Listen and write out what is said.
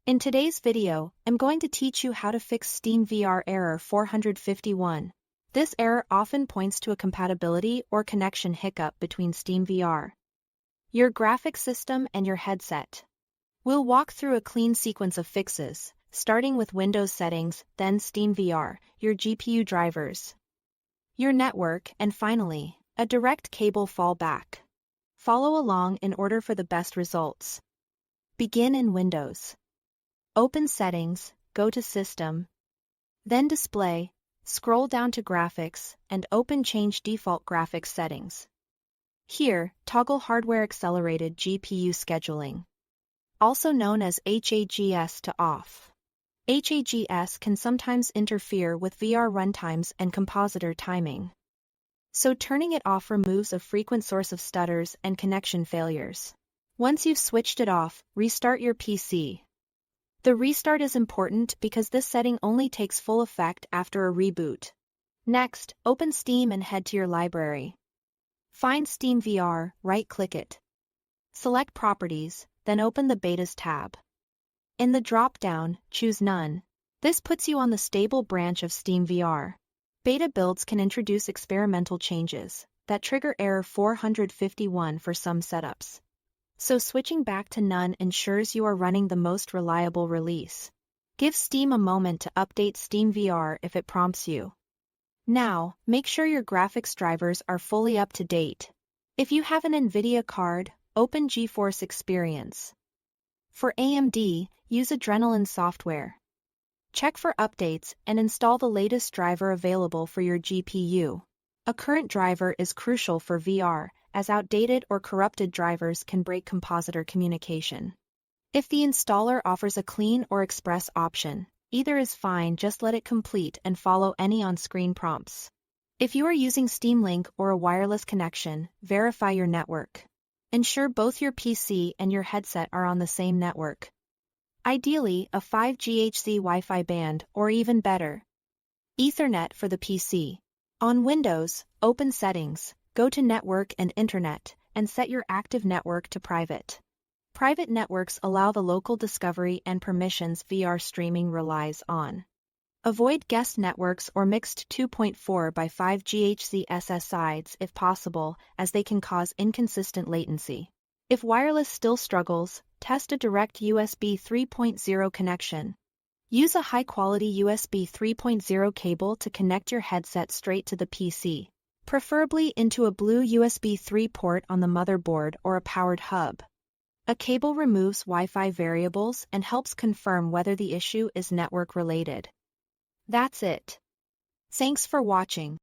In today's video, I'm going to teach you how to fix SteamVR error 451. This error often points to a compatibility or connection hiccup between SteamVR, your graphics system, and your headset. We'll walk through a clean sequence of fixes, starting with Windows settings, then SteamVR, your GPU drivers, your network, and finally, a direct cable fallback. Follow along in order for the best results. Begin in Windows. Open Settings, go to System, then Display, scroll down to Graphics, and open Change Default Graphics Settings. Here, toggle Hardware Accelerated GPU Scheduling, also known as HAGS, to off. HAGS can sometimes interfere with VR runtimes and compositor timing, so turning it off removes a frequent source of stutters and connection failures. Once you've switched it off, restart your PC. The restart is important because this setting only takes full effect after a reboot. Next, open Steam and head to your library. Find SteamVR, right-click it. Select Properties, then open the Betas tab. In the drop-down, choose None. This puts you on the stable branch of SteamVR. Beta builds can introduce experimental changes that trigger error 451 for some setups, so switching back to None ensures you are running the most reliable release. Give Steam a moment to update SteamVR if it prompts you. Now, make sure your graphics drivers are fully up to date. If you have an NVIDIA card, open GeForce Experience. For AMD, use Adrenalin software. Check for updates and install the latest driver available for your GPU. A current driver is crucial for VR, as outdated or corrupted drivers can break compositor communication. If the installer offers a clean or express option, either is fine, just let it complete and follow any on-screen prompts. If you are using Steam Link or a wireless connection, verify your network. Ensure both your PC and your headset are on the same network. Ideally, a 5GHz Wi-Fi band, or even better, Ethernet for the PC. On Windows, open Settings, go to Network and Internet, and set your active network to private. Private networks allow the local discovery and permissions VR streaming relies on. Avoid guest networks or mixed 2.4 by 5 GHz SSIDs if possible, as they can cause inconsistent latency. If wireless still struggles, test a direct USB 3.0 connection. Use a high-quality USB 3.0 cable to connect your headset straight to the PC, preferably into a blue USB 3 port on the motherboard or a powered hub. A cable removes Wi-Fi variables and helps confirm whether the issue is network-related. That's it. Thanks for watching.